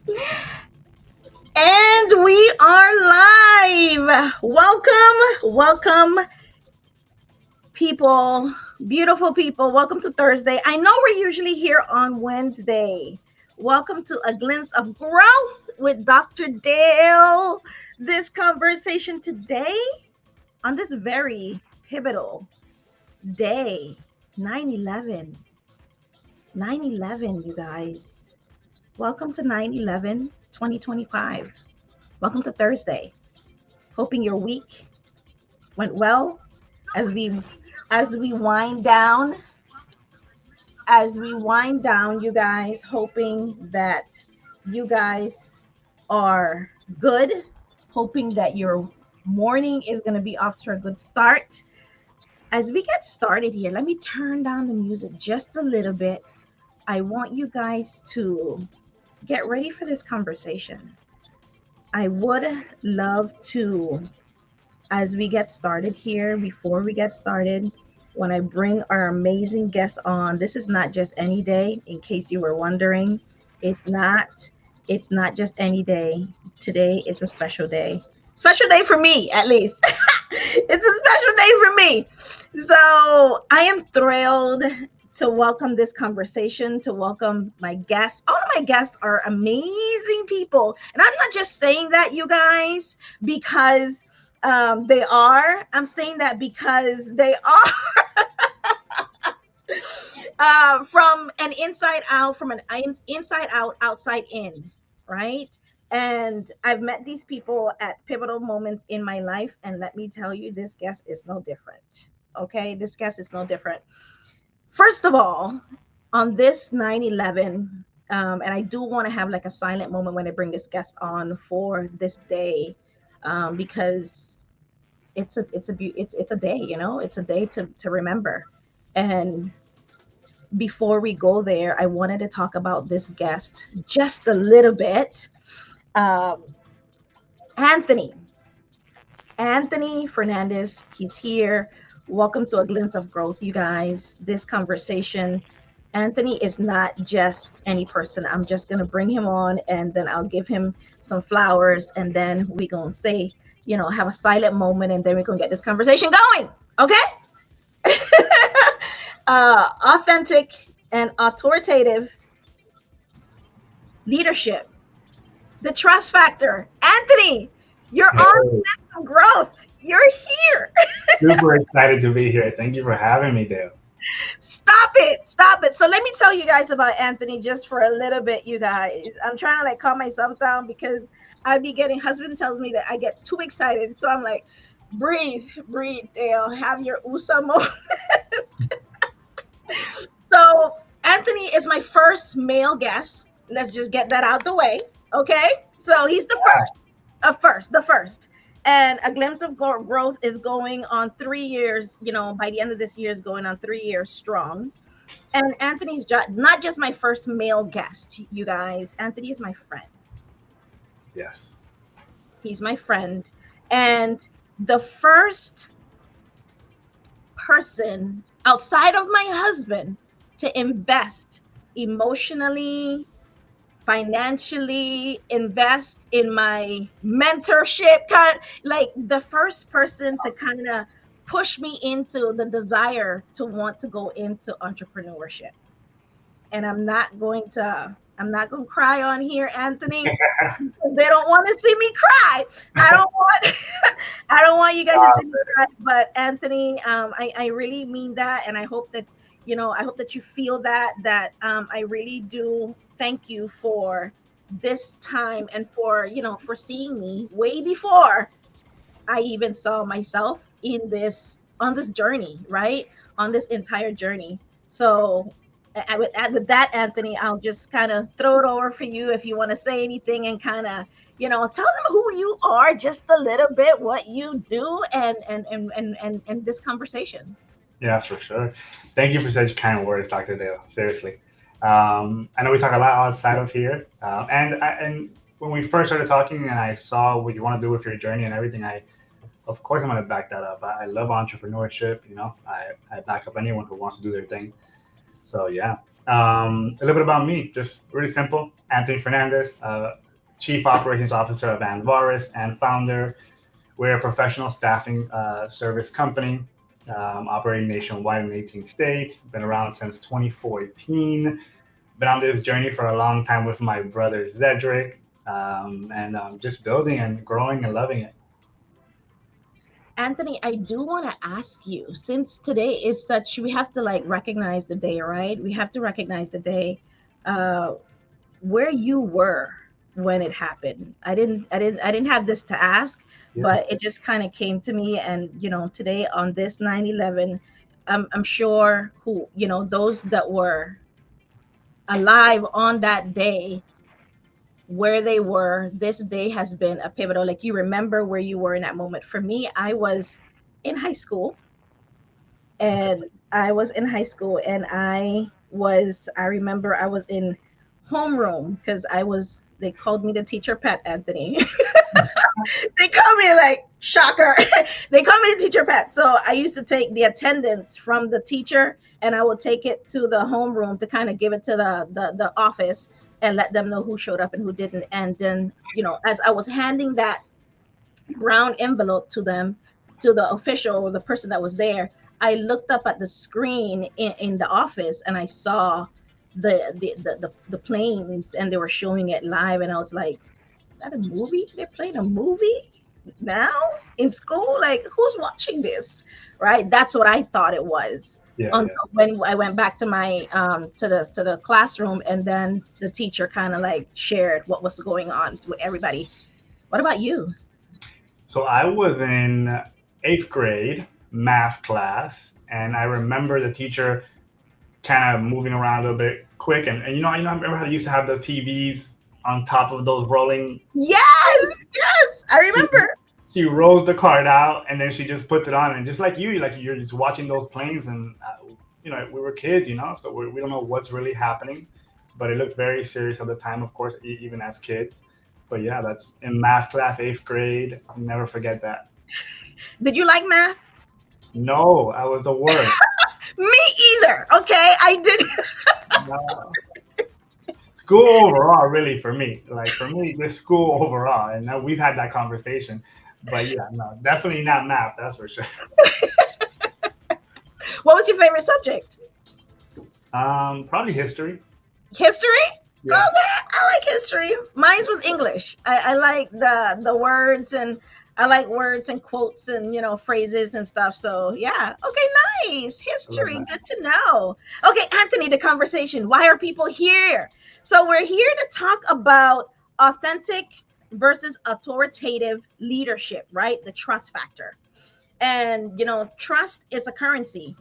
And we are live. Welcome, people, beautiful people. Welcome to Thursday. I know we're usually here on Wednesday. Welcome to A Glimpse of Growth with Dr. Dale. This conversation today on this very pivotal day, 9/11. 9/11, you guys. Welcome to 9/11 2025. Welcome to Thursday. Hoping your week went well as we wind down you guys, hoping that you guys are good, hoping that your morning is going to be off to a good start. As we get started here, let me turn down the music just a little bit. I want you guys to get ready for this conversation. I would love to, as we get started here, before we get started, when I bring our amazing guests on, this is not just any day, in case you were wondering. It's not. It's not just any day. Today is a special day. Special day for me, at least. It's a special day for me. So I am thrilled to welcome this conversation, to welcome my guests. All of my guests are amazing people. And I'm not just saying that, you guys, because they are. I'm saying that because they are from an inside out, from an inside out, outside in, right? And I've met these people at pivotal moments in my life. And let me tell you, this guest is no different. Okay, this guest is no different. First of all, on this 9/11, and I do want to have like a silent moment when I bring this guest on for this day, because it's a day, it's a day to remember. And before we go there, I wanted to talk about this guest just a little bit. Um, Anthony, Anthony Fernandez, he's here. Welcome to A Glimpse of Growth, you guys. This conversation, Anthony is not just any person. I'm just going to bring him on and then I'll give him some flowers and then we're going to say, have a silent moment and then we're going to get this conversation going. Okay? Authentic and authoritative leadership, the trust factor. Anthony, you're on some growth. You're here. Super excited to be here. Thank you for having me, Dale. Stop it. Stop it. So let me tell you guys about Anthony just for a little bit, you guys. I'm trying to like calm myself down because husband tells me that I get too excited. So I'm like, breathe, Dale. Have your USA moment. So Anthony is my first male guest. Let's just get that out the way. Okay. So he's the first. And A Glimpse of Growth is going on 3 years, by the end of this year is going on 3 years strong. And Anthony's not just my first male guest, you guys. Anthony is my friend. Yes. He's my friend. And the first person outside of my husband to invest emotionally, financially, invest in my mentorship, like the first person to kind of push me into the desire to want to go into entrepreneurship. And I'm not going to cry on here, Anthony. They don't want to see me cry. I don't want I don't want you guys to see me cry, but Anthony, I really mean that, and I hope that you feel that I really do thank you for this time and for seeing me way before I even saw myself on this journey, right? On this entire journey. So with that, Anthony, I'll just kind of throw it over for you if you want to say anything and kind of, tell them who you are just a little bit, what you do, and this conversation. Yeah, for sure. Thank you for such kind words, Dr. Dale. Seriously. I know we talk a lot outside of here. And when we first started talking and I saw what you want to do with your journey and everything, of course, I'm going to back that up. I love entrepreneurship. I back up anyone who wants to do their thing. So, yeah. A little bit about me, just really simple. Anthony Fernandez, Chief Operations Officer of Anvaris and founder. We're a professional staffing service company operating nationwide in 18 states. Been around since 2014. Been on this journey for a long time with my brother Zedric, and just building and growing and loving it. Anthony, I do want to ask you, since today is such, we have to like recognize the day, right? We have to recognize the day, uh, where you were when it happened. I didn't have this to ask, Yeah. but it just kind of came to me. And today on this 9/11, I'm sure who those that were alive on that day, where they were. This day has been a pivotal. Like, you remember where you were in that moment. For me, I was in high school, Okay. and I remember I was in homeroom because they called me the teacher pet, Anthony. They called me, like, shocker. They called me the teacher pet. So I used to take the attendance from the teacher, and I would take it to the homeroom to kind of give it to the office and let them know who showed up and who didn't. And then, as I was handing that brown envelope to them, to the official or the person that was there, I looked up at the screen in the office, and I saw the planes, and they were showing it live, and I was like, is that a movie? They're playing a movie now in school? Like, who's watching this? Right? That's what I thought it was. Yeah, yeah. Until when I went back to my to the classroom, and then the teacher kind of like shared what was going on with everybody. What about you? So I was in eighth grade math class, and I remember the teacher kind of moving around a little bit quick, and I remember how they used to have the TVs on top of those rolling. Yes, yes, I She, remember. she rolls the card out, and then she just puts it on, and just like you're just watching those planes, and we were kids, so we don't know what's really happening, but it looked very serious at the time, of course, even as kids. But yeah, that's in math class, eighth grade. I'll never forget that. Did you like math? No, I was the worst. Me either. Okay, I did. No. School overall, really, for me. Like, for me, just school overall. And now we've had that conversation. But yeah, no, definitely not math, that's for sure. What was your favorite subject? Probably history. History? Okay, Yeah. I like history. Mine was English. I like the words, and I like words and quotes and phrases and stuff. So yeah, okay, nice I love history. that. Good to know. Okay, Anthony, the conversation. Why are people here? So we're here to talk about authentic versus authoritative leadership, right? The trust factor. And trust is a currency,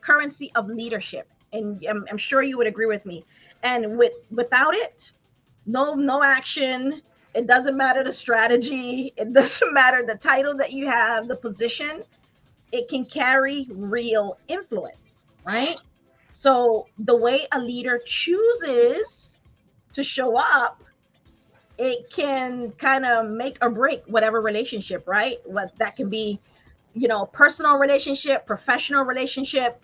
currency of leadership, and I'm sure you would agree with me. And without it, no action. It doesn't matter the strategy, it doesn't matter the title that you have, the position. It can carry real influence, right? So the way a leader chooses to show up, it can kind of make or break whatever relationship, right? What that can be, personal relationship, professional relationship,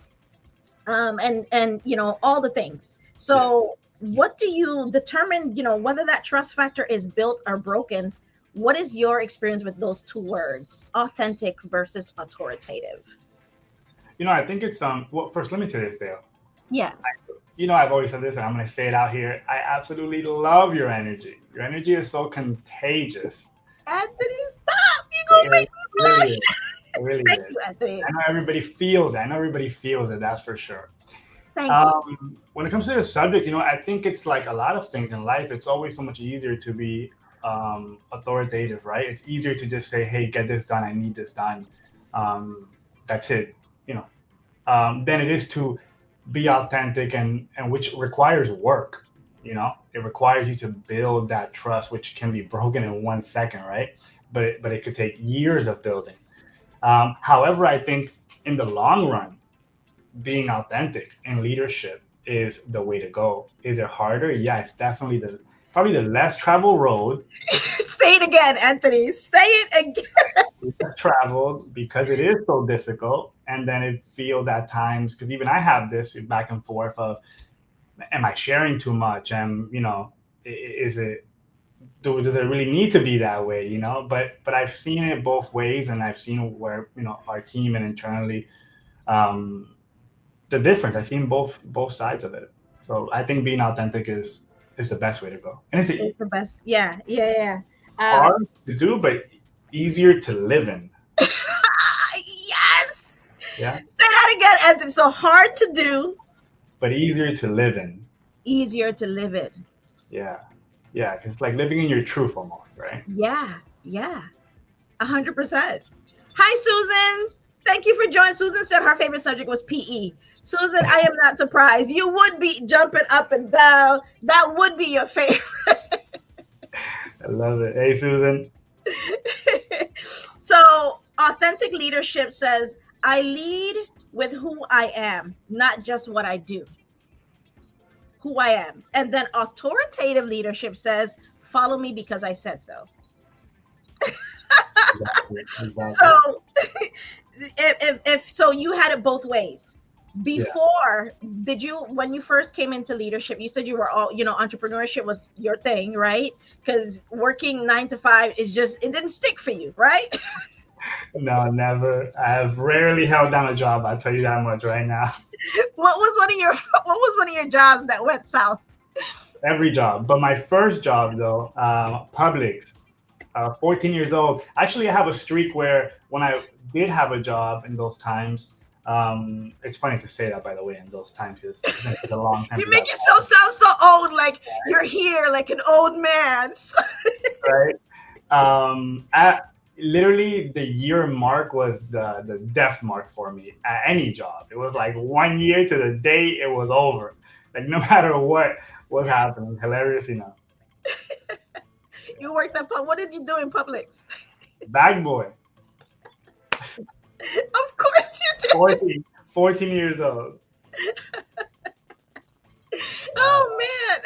and all the things. Yeah. So what do you determine, whether that trust factor is built or broken? What is your experience with those two words, authentic versus authoritative? I think it's well, first let me say this, Dale. Yeah. I've always said this, and I'm gonna say it out here. I absolutely love your energy. Your energy is so contagious. Anthony, stop, you gonna It make me really blush. is. It really Thank is. you, Anthony. I know everybody feels it. I know everybody feels it, that's for sure. Thank you. When it comes to the subject, I think it's like a lot of things in life. It's always so much easier to be authoritative, right? It's easier to just say, "Hey, get this done. I need this done." Um, that's it, than it is to be authentic, and which requires work. It requires you to build that trust, which can be broken in 1 second, right? But it could take years of building. However, I think in the long run, being authentic in leadership is the way to go. Is it harder? Yeah, it's definitely probably the less traveled road. Say it again, Anthony. Say it again. Less traveled because it is so difficult, and then it feels at times, because even I have this back and forth of, am I sharing too much? And is it does it really need to be that way? But I've seen it both ways, and I've seen where our team and internally, um, the difference. I've seen both sides of it. So I think being authentic is the best way to go, and it's It's the best. Yeah, yeah, yeah. hard to do, but easier to live in. Yes. Yeah, Say that again, Anthony. So hard to do, but easier to live in. easier to live it. Yeah, yeah, 'cause it's like living in your truth almost, right? Yeah, yeah. 100%. Hi, Susan. Thank you for joining. Susan said her favorite subject was PE. Susan, I am not surprised. You would be jumping up and down. That would be your favorite. I love it. Hey, Susan. So, authentic leadership says, I lead with who I am, not just what I do. Who I am. And then authoritative leadership says, follow me because I said so. Exactly. So if so you had it both ways before. Did you, when you first came into leadership, you said you were all, entrepreneurship was your thing, right? Because working 9 to 5 is just, it didn't stick for you, right? No, never. I have rarely held down a job. I'll tell you that much right now. what was one of your jobs that went south? Every job, but my first job though, Publix. 14 years old. Actually, I have a streak where when I did have a job in those times, it's funny to say that, by the way, in those times, because it's going to take a long time. You make yourself sound so old, like you're here, like an old man. Right? Literally, the year mark was the death mark for me at any job. It was like 1 year to the day it was over. Like, no matter what was happening. Hilarious enough. You worked at what did you do in Publix? Bag boy. Of course you did. 14 years old. Oh man.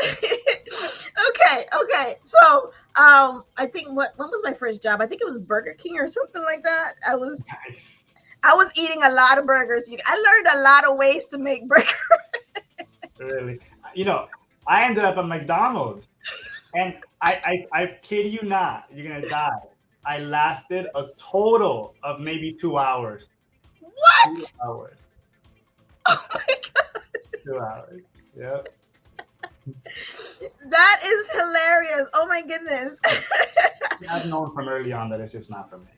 Okay. So I think when was my first job? I think it was Burger King or something like that. I was eating a lot of burgers. I learned a lot of ways to make burgers. Really? I ended up at McDonald's. And I kid you not, you're going to die. I lasted a total of maybe 2 hours. What? 2 hours. Oh my God. 2 hours. Yep. That is hilarious. Oh my goodness. I've known from early on that it's just not for me.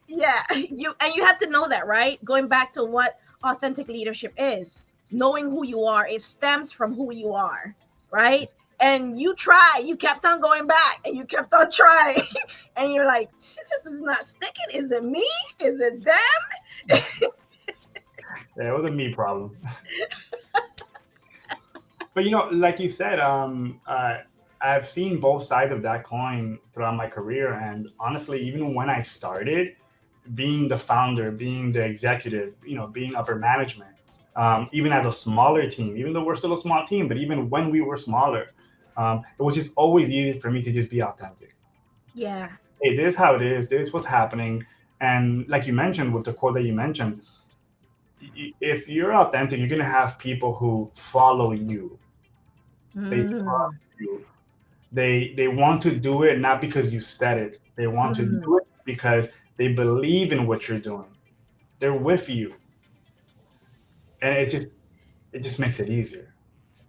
Yeah. You have to know that, right? Going back to what authentic leadership is. Knowing who you are, it stems from who you are, right? And you kept on going back and you kept on trying. And you're like, this is not sticking. Is it me? Is it them? Yeah, it was a me problem. But like you said, I've seen both sides of that coin throughout my career. And honestly, even when I started being the founder, being the executive, being upper management, even as a smaller team, even though we're still a small team, but even when we were smaller, it was just always easy for me to just be authentic. Yeah. Hey, this is how it is. This is what's happening. And like you mentioned with the quote that you mentioned, if you're authentic, you're going to have people who follow you. They trust you. They want to do it not because you said it. They want to do it because they believe in what you're doing. They're with you. And it just makes it easier.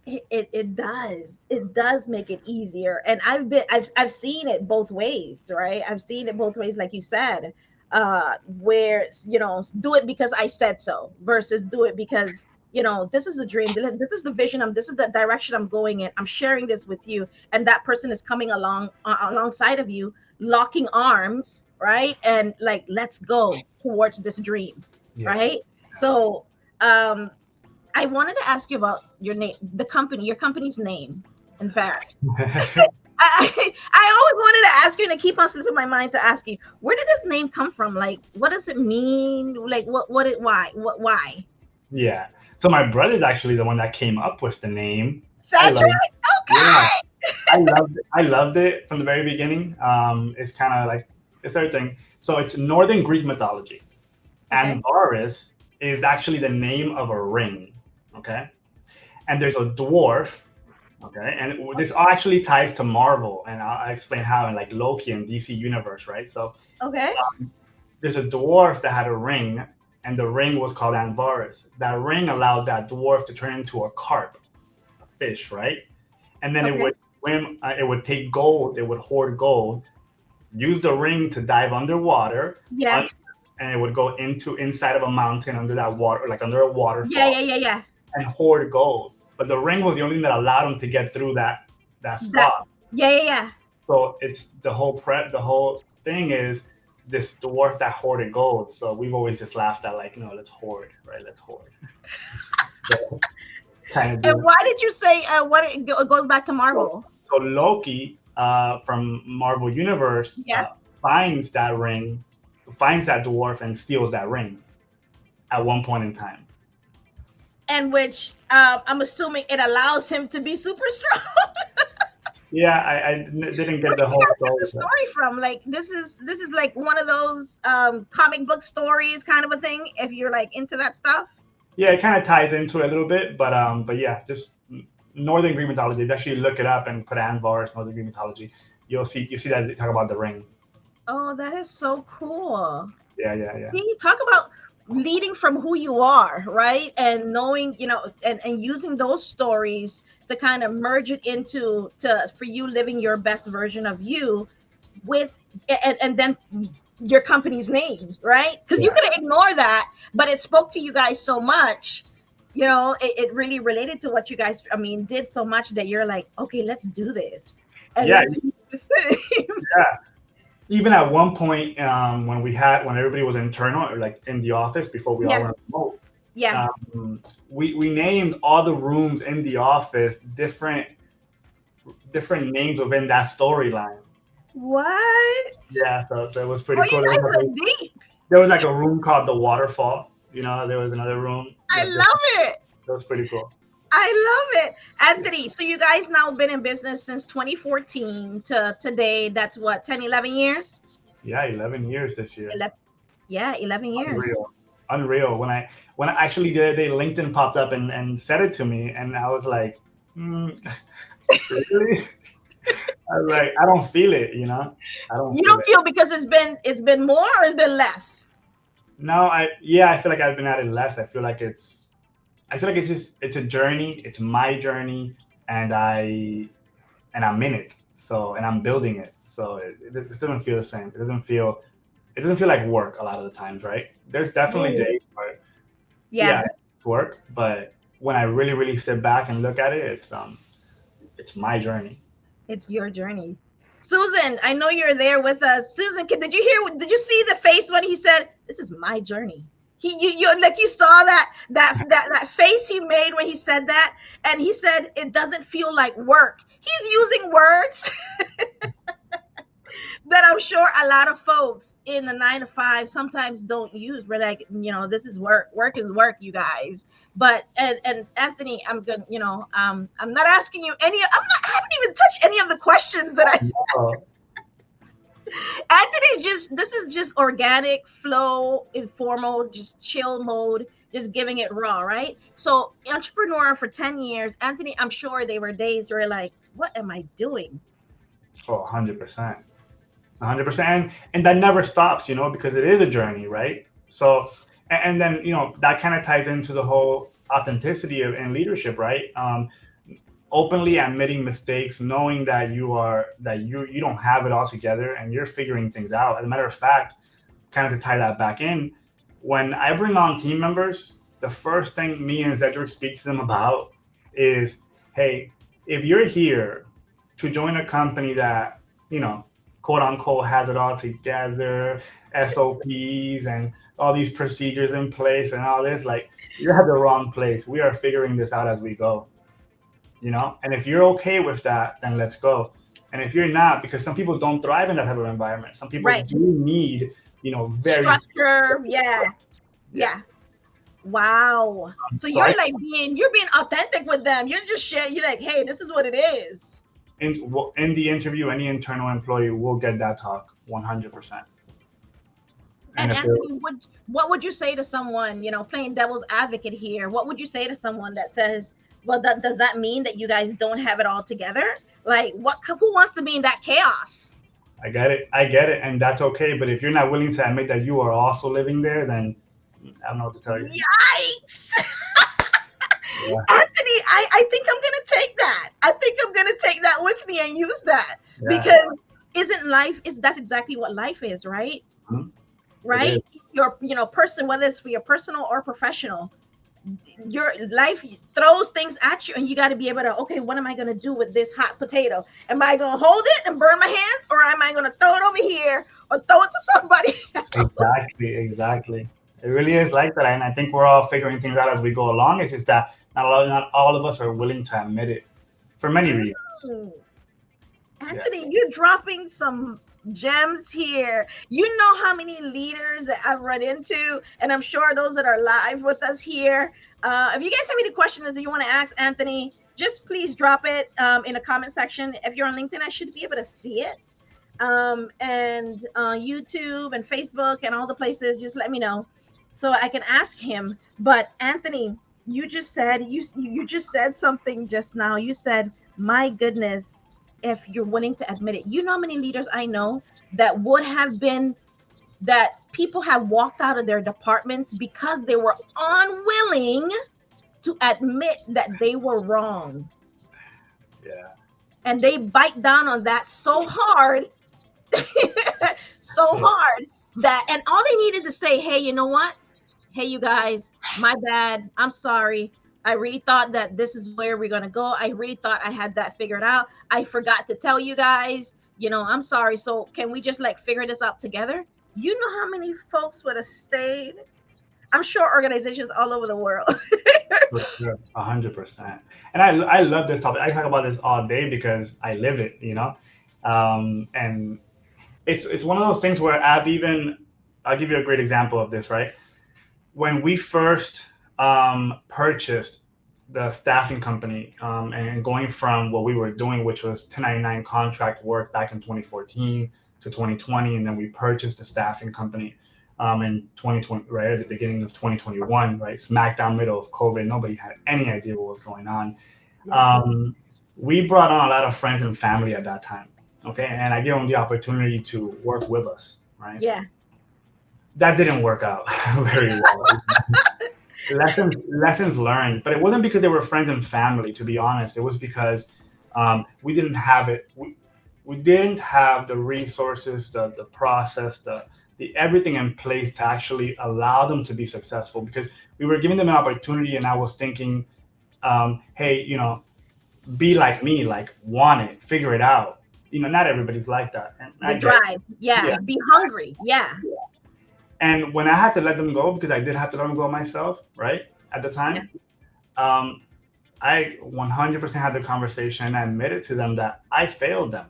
It does make it easier. And I've seen it both ways, right? I've seen it both ways, like you said, where do it because I said so versus do it because this is the dream, this is the vision, this is the direction I'm going in, I'm sharing this with you, and that person is coming along alongside of you, locking arms, right? And like, let's go towards this dream. Yeah. Right. So I wanted to ask you about your name, your company's name. In fact, I always wanted to ask you, and I keep on slipping my mind to ask you, where did this name come from? Like, what does it mean? Like, why? Yeah. So my brother's actually the one that came up with the name. Cedric? Okay. Yeah. I loved it from the very beginning. It's kind of like it's everything. So it's Northern Greek mythology. Okay. And Varus is actually the name of a ring. Okay. And there's a dwarf Okay, and this all actually ties to Marvel, and I'll explain how in like Loki and DC universe, right? So Okay. there's a dwarf that had a ring, and the ring was called Anvaris. That ring allowed that dwarf to turn into a carp, a fish, right? And then it Okay. would swim. It would take gold. It would hoard gold. Use the ring to dive underwater, Yeah. and it would go into inside of a mountain under that water, like under a Yeah. waterfall, Yeah. Yeah. Yeah. and hoard gold. But the ring was the only thing that allowed him to get through that That. spot. Yeah. Yeah. Yeah. So it's the whole prep. The whole thing is this dwarf that hoarded gold. So we've always just laughed at like, let's hoard, right? Let's hoard. So, kind of And do. why did you say it goes back to So, Marvel? so Loki from Marvel Universe Yeah. finds that ring, finds that dwarf, and steals that ring at one point in time. And which I'm assuming it allows him to be super strong. Yeah, I didn't Where get did the you whole guys get the story. story from? Like this is like one of those comic book stories kind of a thing. If you're like into that stuff. Yeah, it kind of ties into it a little bit, but yeah, just Northern Greek mythology. If you actually look it up and put Anvar's Northern Greek mythology, you see that they talk about the ring. Oh, that is so cool. Yeah, yeah, yeah. See, talk about leading from who you are, right? And knowing, and using those stories to kind of merge it into to for you living your best version of you with and then your company's name, right? Because you Yeah. could ignore that, but it spoke to you guys so much. It really related to what you guys, I mean, did so much that you're like, okay, let's do this. And Yeah, let's use the same. yeah. Even at one point, when everybody was internal, or like in the office before we all Yeah, went remote, yeah. we named all the rooms in the office different names within that storyline. What? Yeah, so it was Oh, pretty you cool. guys went deep. There was like a room called the waterfall. There was another room. I That love it. was pretty cool. I love it. Anthony, so you guys now been in business since 2014 to today. That's what, 10, 11 years? Yeah, 11 years this year. 11, yeah, 11 years. Unreal. When I actually the other day LinkedIn popped up and said it to me, and I was like, really? I was like, I don't feel it. I don't You feel don't it. feel because it's been more or it's been less? No, I feel like I've been at it less. I feel like it's a journey. It's my journey, and I'm in it. So, and I'm building it. So it doesn't feel the same. It doesn't feel like work a lot of the times, right? There's definitely Ooh. days where, Yeah, yeah, it's work, but when I really, really sit back and look at it, it's my journey. it's your journey. Susan, I know you're there with us. Susan, did you see the face when he said, "This is my journey"? You like you saw that face he made when he said that, and he said it doesn't feel like work. He's using words that I'm sure a lot of folks in the 9 to 5 sometimes don't use. We're like, this is work. Work is work, you guys. But and Anthony, I'm good. I'm not asking you any. I haven't even touched any of the questions that I. Oh, This is just organic flow, informal, just chill mode, just giving it raw, right? So entrepreneur for 10 years, Anthony, I'm sure there were days where like, what am I doing? 100%. 100%, and that never stops, because it is a journey, right? So, and then that kind of ties into the whole authenticity and leadership, right? Openly admitting mistakes, knowing that you don't have it all together and you're figuring things out. As a matter of fact, kind of to tie that back in, when I bring on team members, the first thing me and Cedric speak to them about is, hey, if you're here to join a company that, quote unquote, has it all together, SOPs and all these procedures in place and all this, like, you're at the wrong place. We are figuring this out as we go, and if you're okay with that, then let's go. And if you're not, because some people don't thrive in that type of environment, some people Right. do need, very Structure. Yeah. Wow. So so I, you're being authentic with them. You're just sharing. You're like, hey, this is what it is. in the interview, any internal employee will get that talk 100%. And And if they're Anthony, what would you say to someone, playing devil's advocate here? What would you say to someone that says, Well, does that mean that you guys don't have it all together? Like, who wants to be in that chaos? I get it, and that's okay. But if you're not willing to admit that you are also living there, then I don't know what to tell you. Yikes. Yeah, Anthony, I think I'm gonna take that. I think I'm gonna take that with me and use that, yeah, because isn't life is that's exactly what life is, right? mhm, it Right? is. Your person, whether it's for your personal or professional, your life throws things at you, and you got to be able to, okay, what am I going to do with this hot potato? Am I going to hold it and burn my hands, or am I going to throw it over here or throw it to somebody? Exactly, exactly. It really is like that, and I think we're all figuring things out as we go along. It's just that not all of us are willing to admit it for many reasons. Mm. Yeah, Anthony, you're dropping some gems here. You know how many leaders that I've run into, and I'm sure those that are live with us here. If you guys have any questions that you want to ask Anthony, just please drop it in the comment section. If you're on LinkedIn, I should be able to see it. And YouTube and Facebook and all the places, just let me know so I can ask him. But Anthony, you just said something just now. You said, "My goodness, if you're willing to admit it." You know how many leaders I know that would have been that people have walked out of their departments because they were unwilling to admit that they were wrong. yeah, And they bite down on that so hard, so yeah. hard that, and all they needed to say, hey, you know what? Hey, you guys, my bad. I'm sorry. I really thought that this is where we're going to go. I really thought I had that figured out. I forgot to tell you guys, I'm sorry. So can we just like figure this out together? You know how many folks would have stayed? I'm sure organizations all over the world. For sure, 100%. And I love this topic. I talk about this all day because I live it, and it's one of those things where I'll give you a great example of this, right? When we first purchased the staffing company, and going from what we were doing, which was 1099 contract work back in 2014 to 2020, and then we purchased the staffing company in 2020, right at the beginning of 2021, right, smack down middle of COVID. Nobody had any idea what was going on. Yeah. Um, we brought on a lot of friends and family at that time, okay, and I gave them the opportunity to work with us, right? Yeah. That didn't work out very well. Lessons learned, but it wasn't because they were friends and family. To be honest, it was because we didn't have it. We didn't have the resources, the process, the everything in place to actually allow them to be successful. Because we were giving them an opportunity, and I was thinking, hey, be like me, like want it, figure it out. Not everybody's like that, and The I get it. drive. Yeah. Yeah. Be hungry. Yeah. And when I had to let them go, because I did have to let them go myself, right, at the Yeah. time, um, I 100% had the conversation, and I admitted to them that I failed them.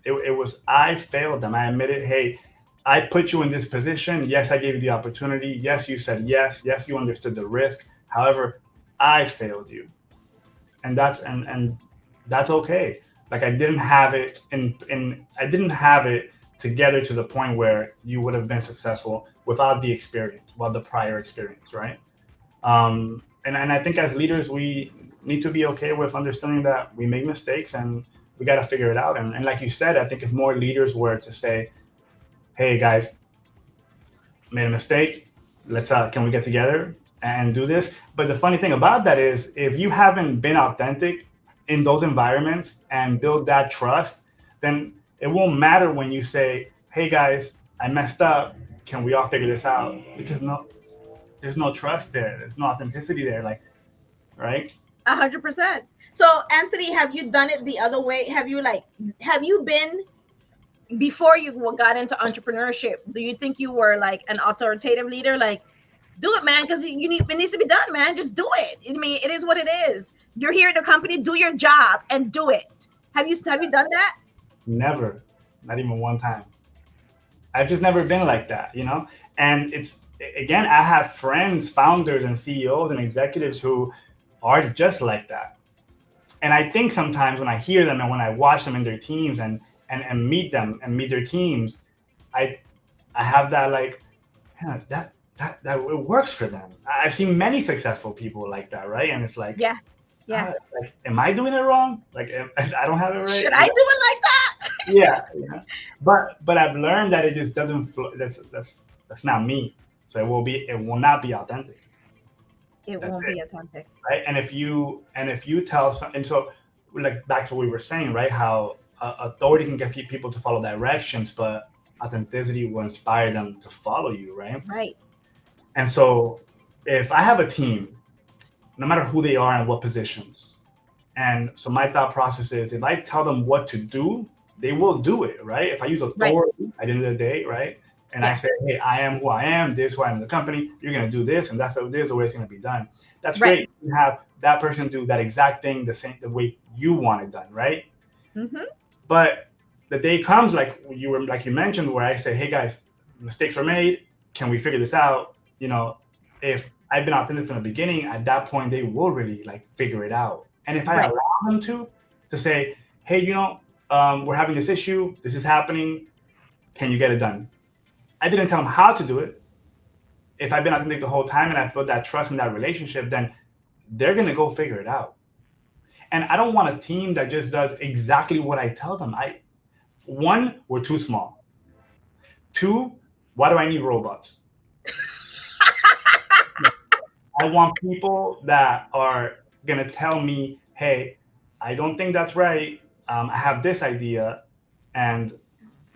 It was, I failed them. I admitted, hey, I put you in this position. Yes, I gave you the opportunity. Yes, you said yes. Yes, you understood the risk. However, I failed you, and that's okay. Like I didn't have it I didn't have it together to the point where you would have been successful without the experience, without the prior experience, right? And I think as leaders, we need to be okay with understanding that we make mistakes, and we got to figure it out. And like you said, I think if more leaders were to say, hey guys, made a mistake, let's can we get together and do this? But the funny thing about that is, if you haven't been authentic in those environments and build that trust, then it won't matter when you say, hey guys, I messed up, can we all figure this out? Because there's no trust there, there's no authenticity there, like, right? 100%. So, Anthony, have you done it the other way? Have you been, before you got into entrepreneurship, do you think you were like an authoritative leader? Like, do it, man, because it needs to be done, man. Just do it. I mean, it is what it is. You're here in the company, do your job and do it. Have you done that? Never, not even one time. I've just never been like that, And it's, again, I have friends, founders, and CEOs and executives who are just like that. And I think sometimes when I hear them and when I watch them in their teams and meet them and meet their teams, I have that like, yeah, that it works for them. I've seen many successful people like that, right? And it's like, Yeah. Yeah. like, am I doing it wrong? Like, I don't have it right. Should I do it like that? Yeah, yeah. But I've learned that it just doesn't flow. That's not me. So it will not be authentic. It That's won't it, be authentic. right? And if you tell some, and so like back to what we were saying, right? How authority can get people to follow directions, but authenticity will inspire them to follow you, right? Right. And so if I have a team, no matter who they are and what positions, and so my thought process is if I tell them what to do, they will do it, right? If I use Right. authority at the end of the day, right? And I Yeah. say, hey, I am who I am, this is who I am in the company, you're gonna do this, and this is the way it's gonna be done. That's Right. great. You have that person do that exact thing the way you want it done, right? Mm-hmm. But the day comes like you mentioned, where I say, hey guys, mistakes were made. Can we figure this out? If I've been authentic from the beginning, at that point they will really like figure it out. And if I Right. allow them to say, hey, we're having this issue, this is happening, can you get it done? I didn't tell them how to do it. If I've been authentic the whole time and I built that trust in that relationship, then they're gonna go figure it out. And I don't want a team that just does exactly what I tell them. One, we're too small. Two, why do I need robots? I want people that are gonna tell me, hey, I don't think that's right. I have this idea, and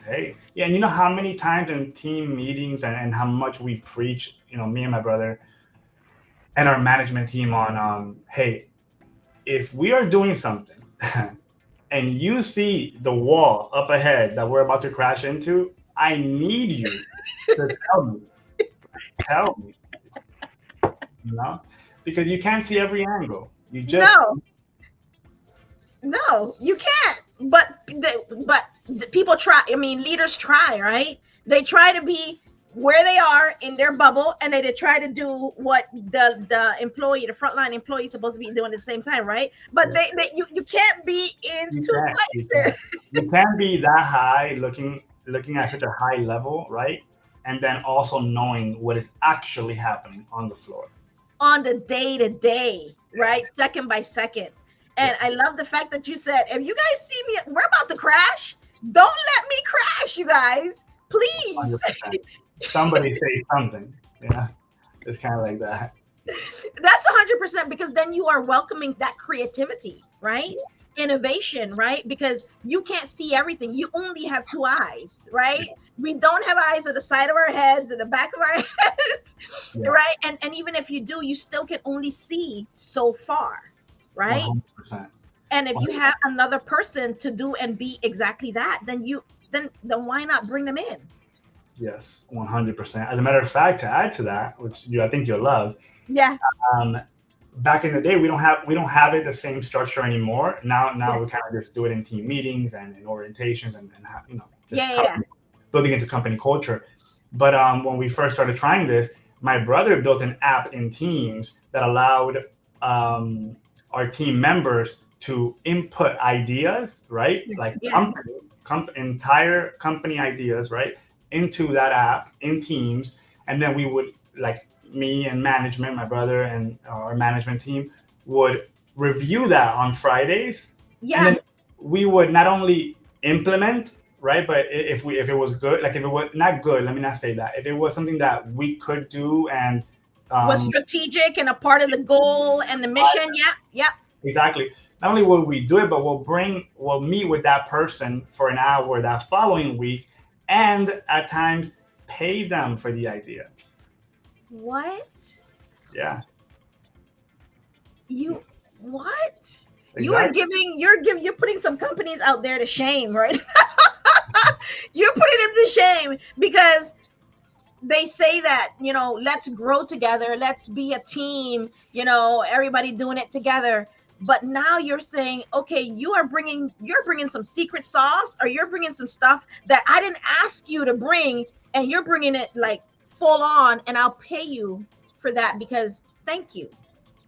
hey, yeah, and you know how many times in team meetings and how much we preach, me and my brother and our management team on, hey, if we are doing something and you see the wall up ahead that we're about to crash into, I need you to tell me, you know, because you can't see every angle. You just No. No, you can't. But people try. I mean, leaders try, right? They try to be where they are in their bubble, and they try to do what the frontline employee is supposed to be doing at the same time, right? But you can't be in you two can't you places can't you can't be that high looking at such a high level, right? And then also knowing what is actually happening on the floor. on the day to day, right? Second by second. And Yeah, I love the fact that you said, if you guys see me, we're about to crash. Don't let me crash, you guys, please. 100%. Somebody say something. Yeah, it's kind of like that. That's 100% because then you are welcoming that creativity, right? Innovation, right? Because you can't see everything. You only have two eyes, right? We don't have eyes at the side of our heads, at the back of our heads, Yeah, right? And even if you do, you still can only see so far, right? 100%. And if you have another person to do and be exactly that, then why not bring them in? Yes, 100%. As a matter of fact, to add to that, which I think you'll love, Yeah, um, back in the day, we don't have it the same structure anymore. Now yeah, we kind of just do it in team meetings and in orientations and just yeah, yeah. building into company culture. But when we first started trying this, my brother built an app in Teams that allowed our team members to input ideas, right? Yeah, Like yeah. entire company ideas, right, into that app in Teams, and then we would like me and management, my brother and our management team would review that on Fridays, and Yeah. then we would not only implement, right, but if it was good, like if it was not good, let me not say that, if it was something that we could do and Was um, strategic and a part of the goal and the mission. Yeah, yeah. exactly. Not only will we do it, but we'll meet with that person for an hour that following week, and at times pay them for the idea. What? Yeah, You what? exactly. You're putting some companies out there to shame, right? You're putting them to shame because they say that, let's grow together, let's be a team, everybody doing it together. But now you're saying, okay, you're bringing some secret sauce, or you're bringing some stuff that I didn't ask you to bring, and you're bringing it like full on, and I'll pay you for that because thank you.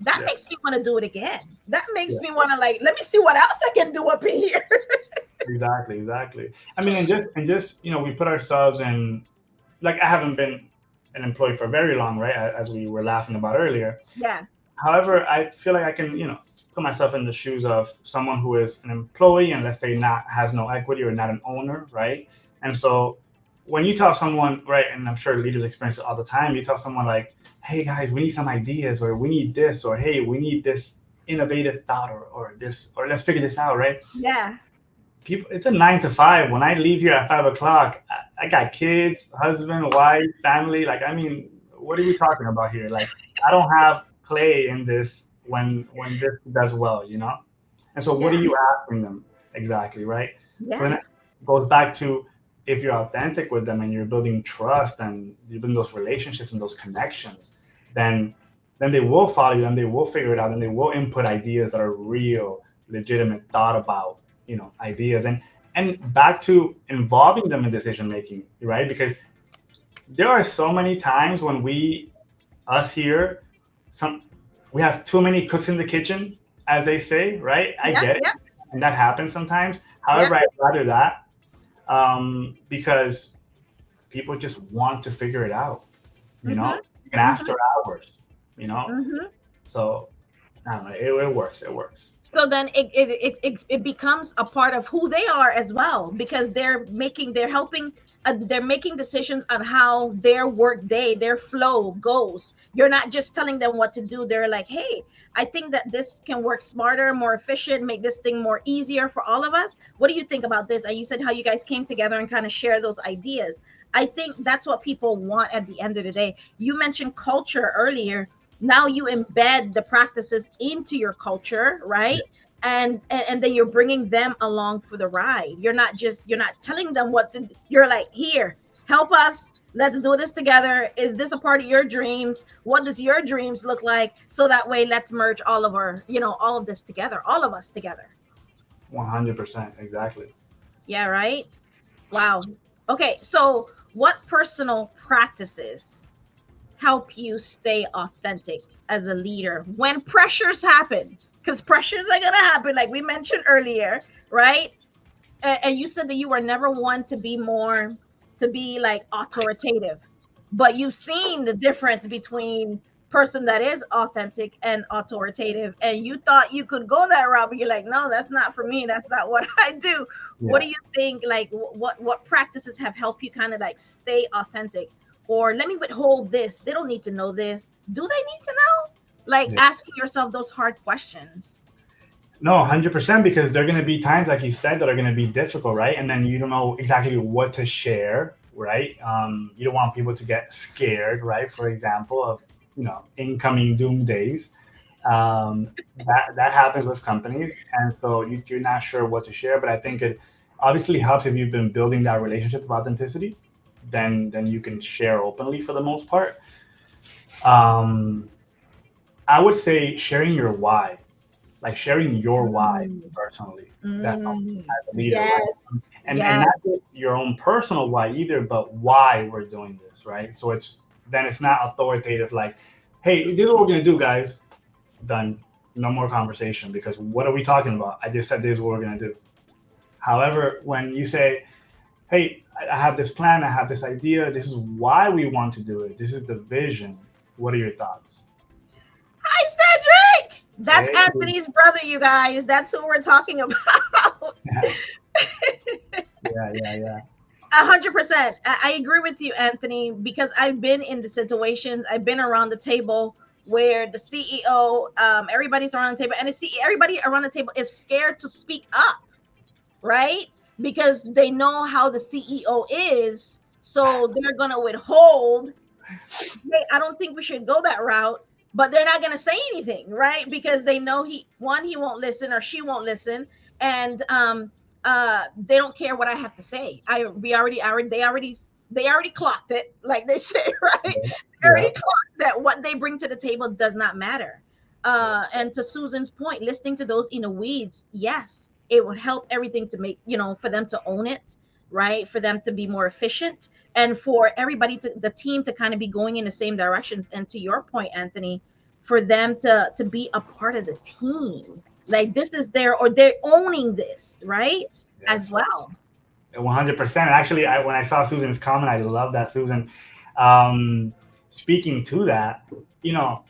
That Yeah, makes me want to do it again. That yeah, makes me want to, like, let me see what else I can do up in here. exactly. I mean, and just we put ourselves in, like, I haven't been an employee for very long, right? As we were laughing about earlier. Yeah. However, I feel like I can, put myself in the shoes of someone who is an employee and let's say not has no equity or not an owner, right? And so when you tell someone, right, and I'm sure leaders experience it all the time, you tell someone like, hey guys, we need some ideas, or we need this, or hey, we need this innovative thought, or this, or let's figure this out, right? Yeah. People, it's a 9 to 5. When I leave here at 5 o'clock, I got kids, husband, wife, family. Like, I mean, what are we talking about here? Like, I don't have play in this when this does well. And so, what are Yeah. you asking them exactly, right? So then Yeah. it goes back to, if you're authentic with them and you're building trust and you're building those relationships and those connections, then they will follow you and they will figure it out and they will input ideas that are real, legitimate, thought about, ideas, and back to involving them in decision making, right? Because there are so many times when us here, some we have too many cooks in the kitchen, as they say, right? I Yeah. get it, Yeah. and that happens sometimes. Yeah. However, I'd rather that, because people just want to figure it out. Mhm. Even Mhm. after hours. You know, Mhm. so I don't know. It works. It works. So then it becomes a part of who they are as well, because they're helping, they're making decisions on how their work day, their flow goes. You're not just telling them what to do. They're like, hey, I think that this can work smarter, more efficient, make this thing more easier for all of us. What do you think about this? And you said how you guys came together and kind of share those ideas. I think that's what people want at the end of the day. You mentioned culture earlier. Now you embed the practices into your culture, right? And then you're bringing them along for the ride. You're not telling them what to, you're like, here, help us, let's do this together. Is this a part of your dreams? What does your dreams look like? So that way, let's merge all of our, all of this together, all of us together. 100%. Exactly. Yeah, right. Wow. Okay, so what personal practices help you stay authentic as a leader when pressures happen? Because pressures are going to happen, like we mentioned earlier, right? And you said that you were never one to be like authoritative, but you've seen the difference between person that is authentic and authoritative, and you thought you could go that route, but you're like, no, that's not for me, that's not what I do. What Yeah. do you think, like what practices have helped you kind of like stay authentic? Or let me withhold this, they don't need to know this, do they need to know? Like Yeah. asking yourself those hard questions. No, 100%, because there are going to be times, like you said, that are going to be difficult, right? And then you don't know exactly what to share, right? You don't want people to get scared, right? For example, of incoming doom days. That happens with companies, and so you're not sure what to share. But I think it obviously helps if you've been building that relationship of authenticity. Then you can share openly for the most part. Um, I would say sharing your why, like sharing your why Mm, personally. That's mm, as a leader, right? yes, And not yes. just your own personal why either, but why we're doing this, right? So it's not authoritative, like, hey, this is what we're gonna do, guys. Done. No more conversation, because what are we talking about? I just said this is what we're gonna do. However, when you say, hey, I have this plan, I have this idea, this is why we want to do it, this is the vision. What are your thoughts? Hi, Cedric. That's Hey, Anthony's brother, you guys. That's who we're talking about. yeah, yeah, yeah, yeah. 100%. I agree with you, Anthony, because I've been in the situations. I've been around the table where the CEO, everybody's around the table, and everybody around the table is scared to speak up, right? Because they know how the CEO is, so they're gonna withhold. Hey, I don't think we should go that route, but they're not going to say anything, right? Because they know he won't listen or she won't listen, and they don't care what I have to say. They already clocked it, like they say, right? They Yeah, already clocked that what they bring to the table does not matter. yeah, And to Susan's point, listening to those in the weeds, yes, it would help everything to make, for them to own it, right? For them to be more efficient, and for everybody to the team to kind of be going in the same directions. And to your point, Anthony, for them to be a part of the team, like this is their, or they're owning this, right? As yes, yes. well. 100%. Actually, when I saw Susan's comment, I love that, Susan. Speaking to that, you know,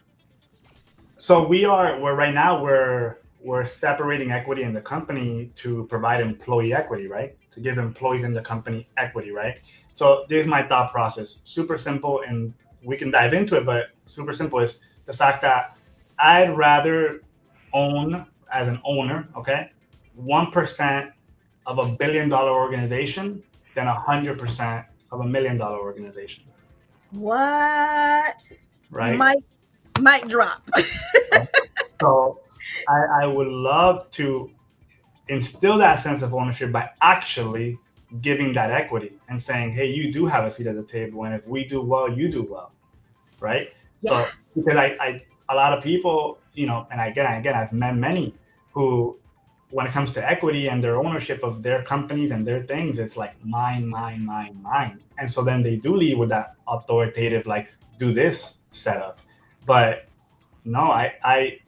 so we're right now we're separating equity in the company to provide employee equity, right? To give employees in the company equity, right? So there's my thought process. Super simple, and we can dive into it, but super simple is the fact that I'd rather own as an owner, okay, 1% of $1 billion organization than 100% of $1 million organization, What? right? Mic drop. So I would love to instill that sense of ownership by actually giving that equity and saying, hey, you do have a seat at the table. And if we do well, you do well. Right. Yeah. So because a lot of people, and again, I've met many who, when it comes to equity and their ownership of their companies and their things, it's like mine, mine, mine, mine. And so then they do lead with that authoritative, like, do this setup. But no,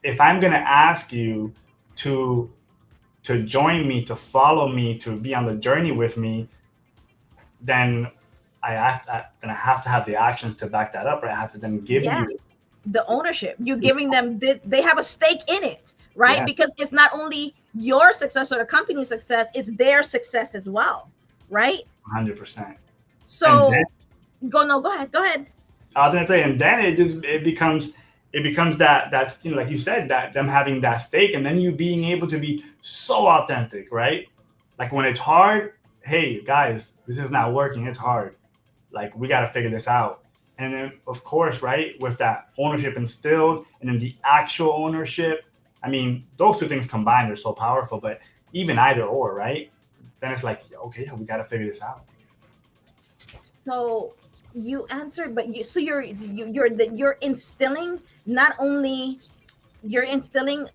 if I'm gonna ask you to join me, to follow me, to be on the journey with me, then I have to have the actions to back that up. Right? I have to then give Yeah. you, The ownership. You're giving them, they have a stake in it, right? yeah, Because it's not only your success or the company's success, it's their success as well, right? 100%. And then So go ahead. Go ahead. I was gonna say, and then it becomes that's like you said, that them having that stake, and then you being able to be so authentic, right? Like when it's hard, hey guys, this is not working. It's hard. Like we got to figure this out. And then of course, right, with that ownership instilled, and then the actual ownership. I mean, those two things combined are so powerful. But even either or, right? Then it's like, okay, we got to figure this out. So you answered, but you're instilling, not only you're instilling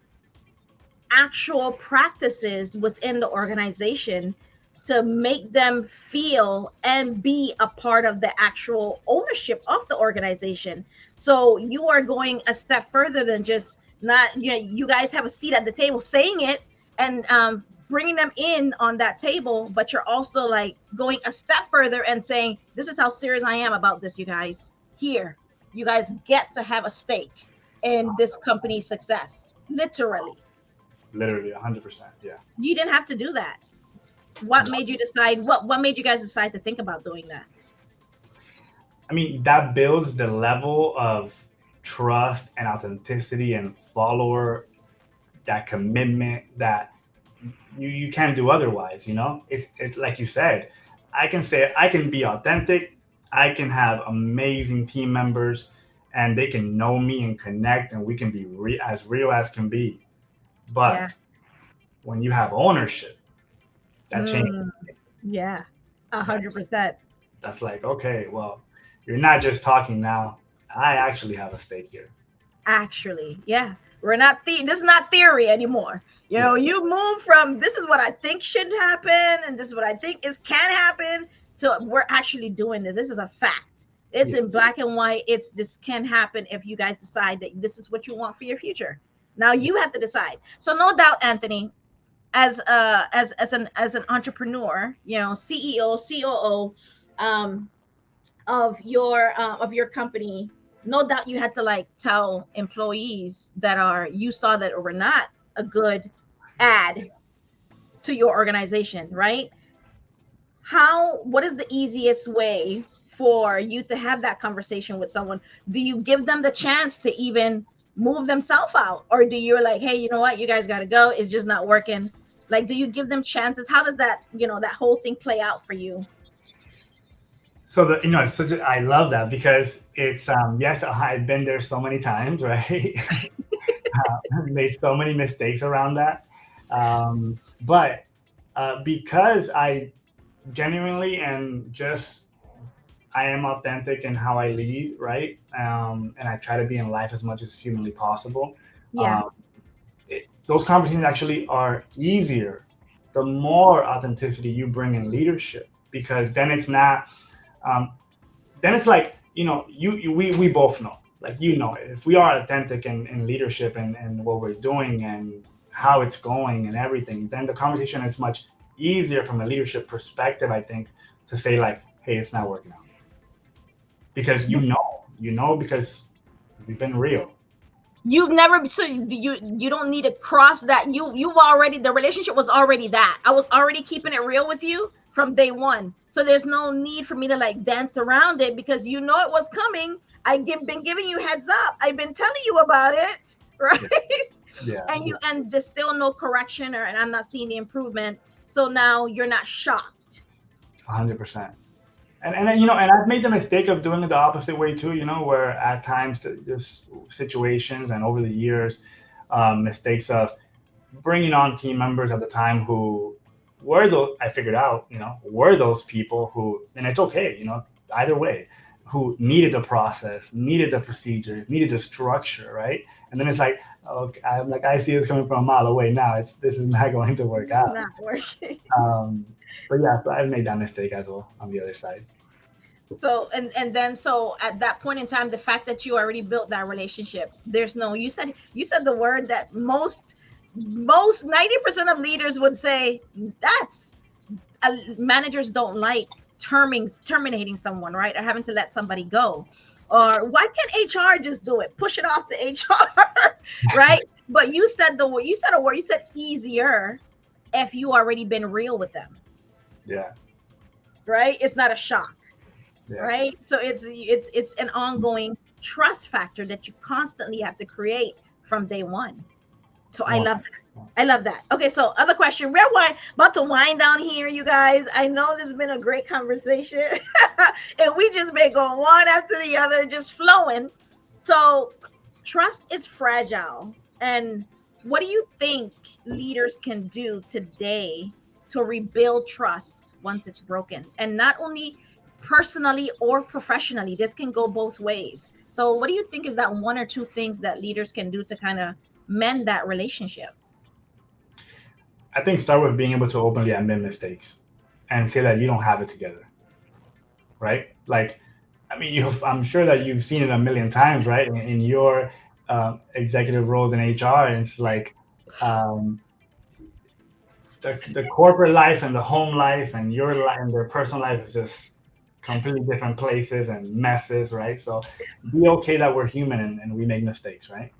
actual practices within the organization to make them feel and be a part of the actual ownership of the organization. So you are going a step further than just, not, you guys have a seat at the table saying it, and bringing them in on that table, but you're also like going a step further and saying, this is how serious I am about this, you guys. Here, you guys get to have a stake in this company's success, literally. Literally 100%. Yeah. You didn't have to do that. What made you decide, what made you guys decide to think about doing that? I mean, that builds the level of trust and authenticity and follower, that commitment that you can't do otherwise. It's like you said, I can say I can be authentic, I can have amazing team members, and they can know me and connect, and we can be as real as can be. Yeah. But when you have ownership, that changes. Mm, yeah. 100%. That's like, okay, well, you're not just talking now. I actually have a stake here. Actually, yeah. We're not this is not theory anymore. Yeah, You move from, this is what I think should happen and this is what I think is can happen, to we're actually doing this. This is a fact. It's yeah. in black and white. It's, this can happen if you guys decide that this is what you want for your future. Now you have to decide. So no doubt, Anthony, as an entrepreneur, CEO, COO, um, of your company, no doubt you had to like tell employees that are, you saw that were not a good add to your organization, right? What is the easiest way for you to have that conversation with someone? Do you give them the chance to even move themselves out, or do you like, hey, you know what, you guys got to go, it's just not working? Like, do you give them chances? How does that, that whole thing play out for you? So it's I love that, because it's yes, I've been there so many times, right? Made so many mistakes around that, but because I genuinely and just I am authentic in how I lead, right? And I try to be in life as much as humanly possible. Yeah. Um, those conversations actually are easier the more authenticity you bring in leadership, because then it's not. Um, then it's like, we both know, like, if we are authentic in leadership and what we're doing and how it's going and everything, then the conversation is much easier from a leadership perspective, I think, to say like, hey, it's not working out. because because we've been real. You've never, so you don't need to cross that. You've already, the relationship was already that. I was already keeping it real with you from day one. So there's no need for me to like dance around it, because you know it was coming. Been giving you heads up. I've been telling you about it, right? Yeah, And there's still no correction, and I'm not seeing the improvement. So now you're not shocked. 100%. And I've made the mistake of doing it the opposite way too. Where at times just situations and over the years, mistakes of bringing on team members at the time who were those, I figured out, were those people who, and it's okay, either way, who needed the process, needed the procedures, needed the structure, right? And then it's like, okay, I'm like, I see this coming from a mile away now. This is not going to work out. Not working. Um, but yeah, so I've made that mistake as well on the other side. So and then, so at that point in time, the fact that you already built that relationship, there's no, you said the word that most 90% of leaders would say, that's managers don't like terminating someone, right? Or having to let somebody go. Or why can't HR just do it? Push it off to HR, right? But you said a word, you said easier if you already been real with them. Yeah. Right? It's not a shock. Yeah. Right? So it's an ongoing trust factor that you constantly have to create from day one. So I love that. I love that. Okay, so other question. We're about to wind down here, you guys. I know this has been a great conversation. And we just been going one after the other, just flowing. So trust is fragile. And what do you think leaders can do today to rebuild trust once it's broken? And not only personally or professionally, this can go both ways. So what do you think is that one or two things that leaders can do to kind of mend that relationship? I think start with being able to openly admit mistakes and say that you don't have it together, right? Like, I mean, I'm sure that you've seen it a million times, right? In your executive roles in HR, and it's like the corporate life and the home life and your life and their personal life is just completely different places and messes, right? So be okay that we're human and we make mistakes, right?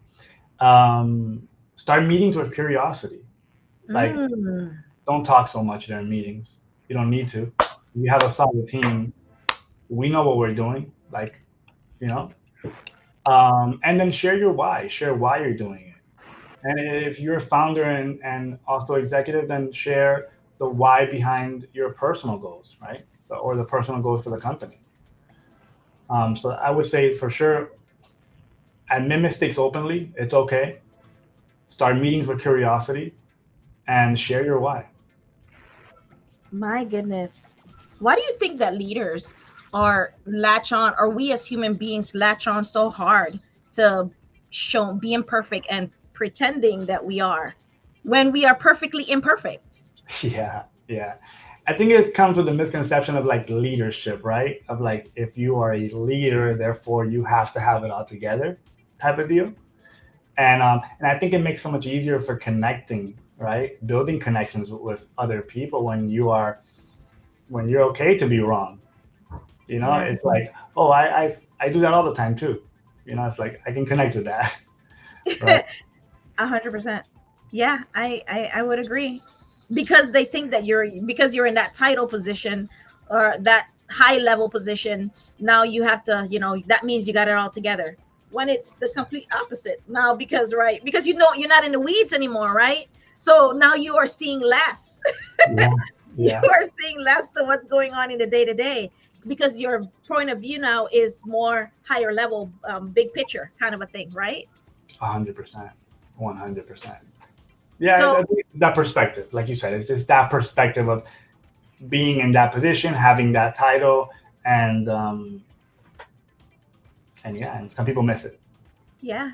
Start meetings with curiosity. Like, don't talk so much during meetings. You don't need to. We have a solid team. We know what we're doing. Like, and then share your why. Share why you're doing it. And if you're a founder and also executive, then share the why behind your personal goals, right? Or the personal goals for the company. So I would say for sure, admit mistakes openly. It's okay. Start meetings with curiosity and share your why. My goodness. Why do you think that leaders are latch on, or we as human beings latch on so hard to show being perfect and pretending that we are when we are perfectly imperfect? Yeah. I think it comes with the misconception of like leadership, right? Of like, if you are a leader, therefore you have to have it all together type of deal. And I think it makes so much easier for connecting, right? Building connections with other people when you're okay to be wrong. It's like, oh, I do that all the time too. It's like I can connect with that. Right? 100%. Yeah, I would agree, because they think that because you're in that title position or that high level position, now you have to, that means you got it all together. When it's the complete opposite now, because you're not in the weeds anymore, right? So now you are seeing less. Yeah. You are seeing less to what's going on in the day to day, because your point of view now is more higher level, big picture kind of a thing, right? 100%. 100%. Yeah, So that perspective, like you said, it's just that perspective of being in that position, having that title, and yeah, and some people miss it. yeah,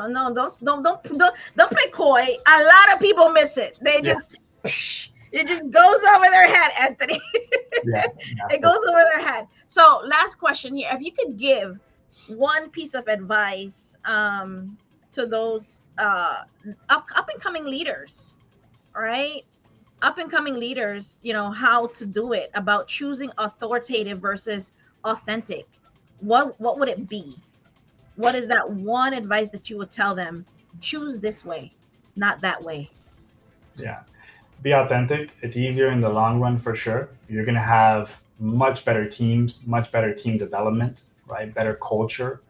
no, don't play coy. A lot of people miss it. They just it just goes over their head, Anthony. Yeah, It goes over their head. So last question here: if you could give one piece of advice to those up and coming leaders, right? Up and coming leaders, how to do it, about choosing authoritative versus authentic. what would it be? What is that one advice that you would tell them? Choose this way, not that way. Yeah. Be authentic. It's easier in the long run for sure. You're going to have much better teams, much better team development, right? Better culture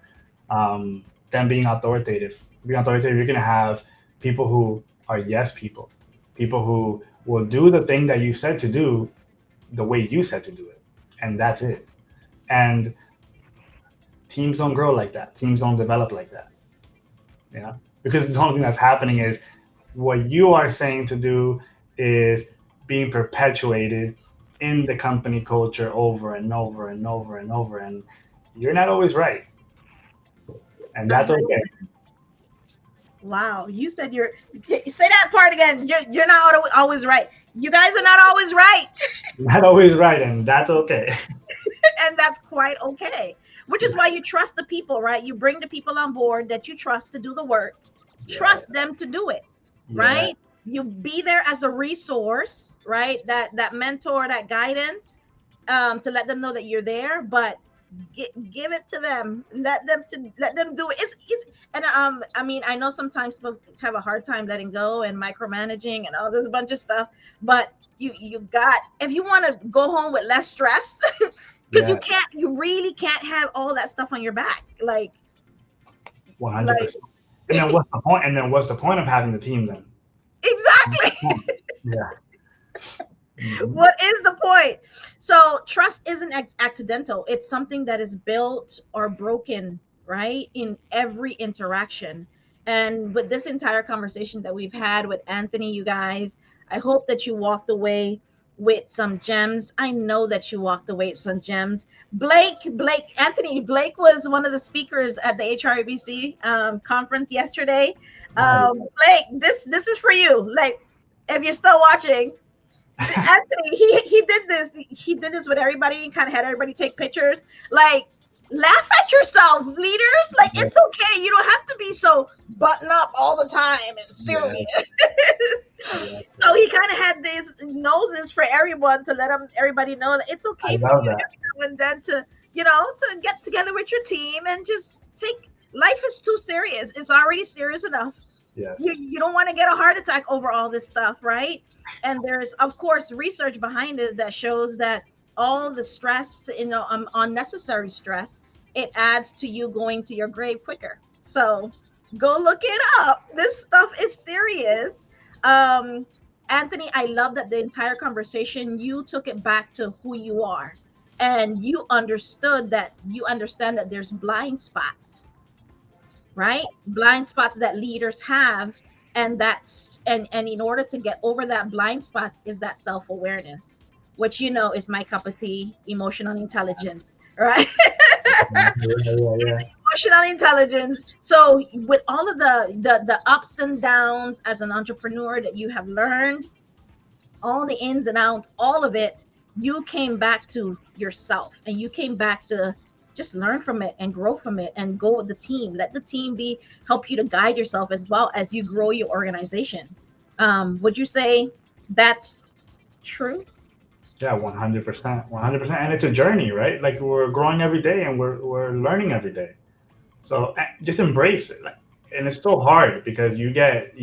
than being authoritative. Being authoritative, you're going to have people who are yes people, people who will do the thing that you said to do the way you said to do it. And that's it. And teams don't grow like that. Teams don't develop like that. You know, because the only thing that's happening is what you are saying to do is being perpetuated in the company culture over and over and over and over, and you're not always right, and Uh, that's okay. wow, you said you say that part again. You're not always right. You guys are not always right. Not always right, and that's okay. And that's quite okay. Which is why you trust the people, right? You bring the people on board that you trust to do the work. Yeah, Trust them to do it, yeah, right? You be there as a resource, right? That mentor, that guidance, to let them know that you're there, but give it to them. Let them do it. It's and I mean, I know sometimes people have a hard time letting go and micromanaging and all this bunch of stuff, but you got, if you want to go home with less stress, because yeah, you really can't have all that stuff on your back, like 100%. And then what's the point? And then what's the point of having the team then? exactly. Yeah. Hmm. What is the point? So trust isn't accidental. It's something that is built or broken, right, in every interaction. And with this entire conversation that we've had with Anthony, you guys, I hope that you walked away with some gems. I know that you walked away with some gems. Anthony Blake was one of the speakers at the HRABC conference yesterday. Nice. Blake, this is for you. Like, if you're still watching, Anthony, he did this with everybody, kind of had everybody take pictures. Like, laugh at yourself, leaders. Like, Yeah, it's okay. You don't have to be so button up all the time and yeah, serious. yeah. So he kind of had these noses for everyone to let everybody know that it's I okay for love you that. every now and then to, to get together with your team and just take, life is too serious. It's already serious enough. you, Yes. you don't want to get a heart attack over all this stuff, right? And there's, of course, research behind it that shows that all the stress, unnecessary stress, it adds to you going to your grave quicker. So go look it up. This stuff is serious. um Anthony, I love that the entire conversation you took it back to who you are, and you understand that there's blind spots, right? Blind spots that leaders have, and and in order to get over that blind spot is that self-awareness, which is my cup of tea, emotional intelligence, right? Yeah, yeah, yeah. Emotional intelligence. So with all of the ups and downs as an entrepreneur that you have learned, all the ins and outs, all of it, you came back to yourself, and you came back to just learn from it and grow from it and go with the team. Let the team help you to guide yourself as well as you grow your organization. Would you say that's true? Yeah, 100%, 100%. And it's a journey, right? Like we're growing every day and we're learning every day. So just embrace it. Like, and it's still hard because you get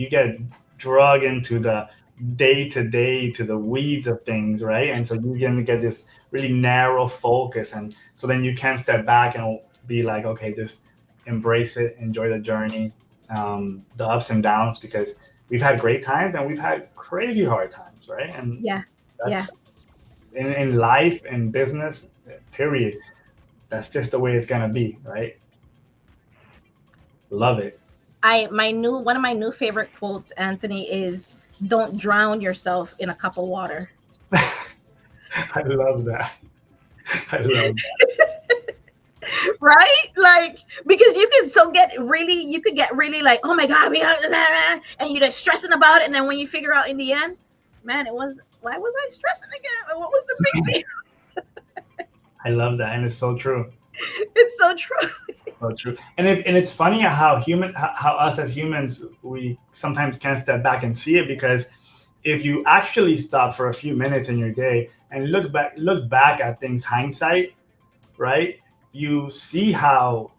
drug into the day to day to the weeds of things, right? And so you're gonna get this really narrow focus, and so then you can't step back and be like, okay, just embrace it, enjoy the journey, the ups and downs, because we've had great times and we've had crazy hard times, right? And Yeah, yeah. that's in life and business, period. That's just the way it's gonna be, right? Love it. One of my new favorite quotes, Anthony, is don't drown yourself in a cup of water. I love that. I love Right? Like, because you could get really like, oh my God, we got, and you're just stressing about it. And then when you figure out in the end, man, why was I stressing again? What was the big that. deal? I love that, and it's so true. It's so true. So true. And it's funny how us as humans, we sometimes can't step back and see it, because if you actually stop for a few minutes in your day and look back at things hindsight, right? you see how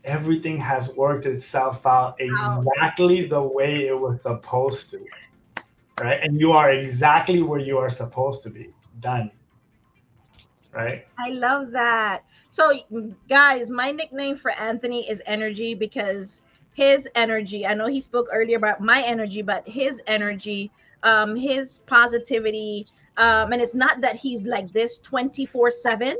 everything has worked itself out exactly the way it was supposed to, right? And you are exactly where you are supposed to be. Done, right? I love that. So, guys, my nickname for Anthony is Energy because his energy, I know he spoke earlier about my energy, but his energy, his positivity, and it's not that he's like this 24/7.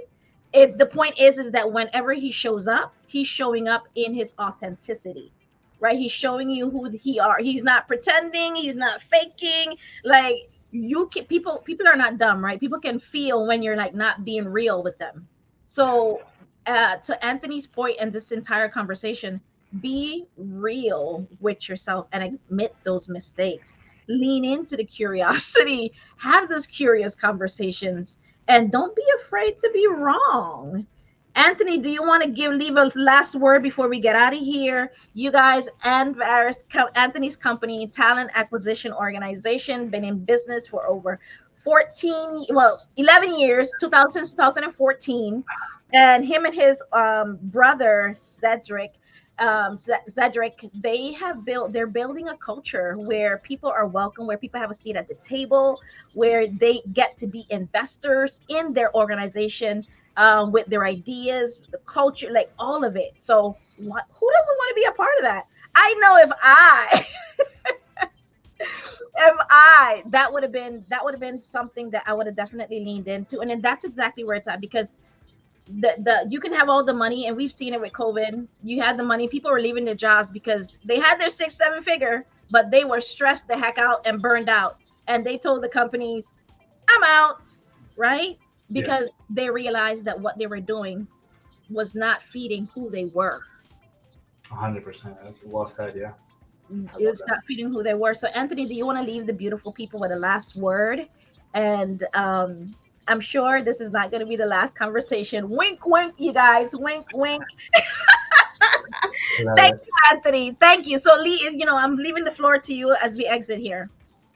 The point is that whenever he shows up, he's showing up in his authenticity, right? He's showing you who he are. He's not pretending, he's not faking. Like, you can, people are not dumb, right? People can feel when you're like not being real with them. So to Anthony's point in this entire conversation, be real with yourself and admit those mistakes. Lean into the curiosity, have those curious conversations, and don't be afraid to be wrong. Anthony, do you want to leave a last word before we get out of here? You guys, and Anthony's company, Talent Acquisition Organization, been in business for over 11 years, 2014. And him and his brother, Cedric, they're building a culture where people are welcome, where people have a seat at the table, where they get to be investors in their organization, with their ideas, the culture, like all of it. So who doesn't want to be a part of that? I know that would have been something that I would have definitely leaned into. And then that's exactly where it's at, because the you can have all the money, and we've seen it with COVID. You had the money, people were leaving their jobs because they had their 6-7 figure, but they were stressed the heck out and burned out. And they told the companies, I'm out, right? Because they realized that what they were doing was not feeding who they were. 100%. That's well said. Yeah. It was not feeding who they were. So, Anthony, do you want to leave the beautiful people with a last word? And I'm sure this is not going to be the last conversation. Wink, wink, you guys. Wink, wink. Thank you, Anthony. Thank you. So, Lee, I'm leaving the floor to you as we exit here.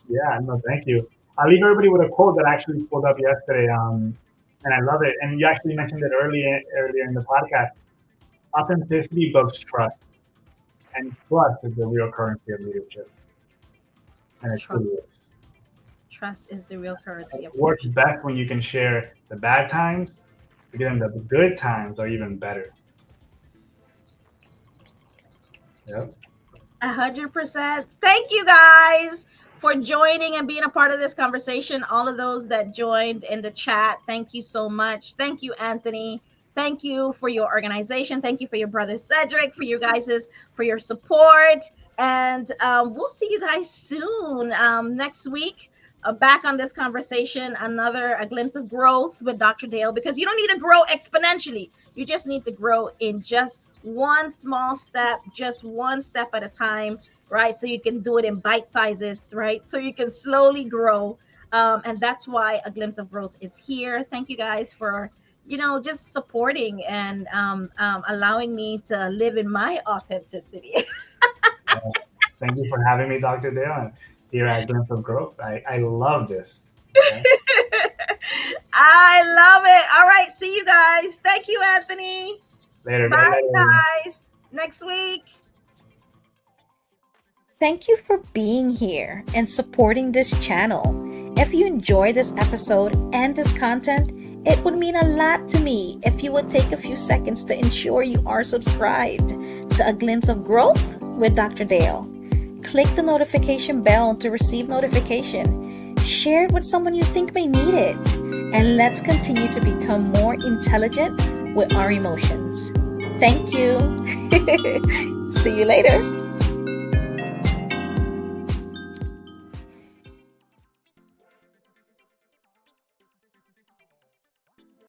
Yeah, no, thank you. I'll leave everybody with a quote that I actually pulled up yesterday, and I love it. And you actually mentioned it earlier in the podcast. Authenticity builds trust, and trust is the real currency of leadership. And it truly is. Trust is the real currency. It works best when you can share the bad times, because then the good times are even better. Yep. 100%. Thank you guys for joining and being a part of this conversation. All of those that joined in the chat, thank you so much. Thank you, Anthony. Thank you for your organization. Thank you for your brother Cedric, for your support. And we'll see you guys soon. Next week, back on this conversation, a glimpse of growth with Dr. Dale, because you don't need to grow exponentially. You just need to grow in just one small step, just one step at a time, right? So you can do it in bite sizes, right? So you can slowly grow. And that's why a glimpse of growth is here. Thank you guys for, just supporting and allowing me to live in my authenticity. Thank you for having me, Dr. Dale, here at Glimpse of Growth. I love this. Okay? I love it. All right. See you guys. Thank you, Anthony. Later. Bye, guys. Next week. Thank you for being here and supporting this channel. If you enjoyed this episode and this content, it would mean a lot to me if you would take a few seconds to ensure you are subscribed to A Glimpse of Growth with Dr. Dale. Click the notification bell to receive notification. Share it with someone you think may need it. And let's continue to become more intelligent with our emotions. Thank you. See you later.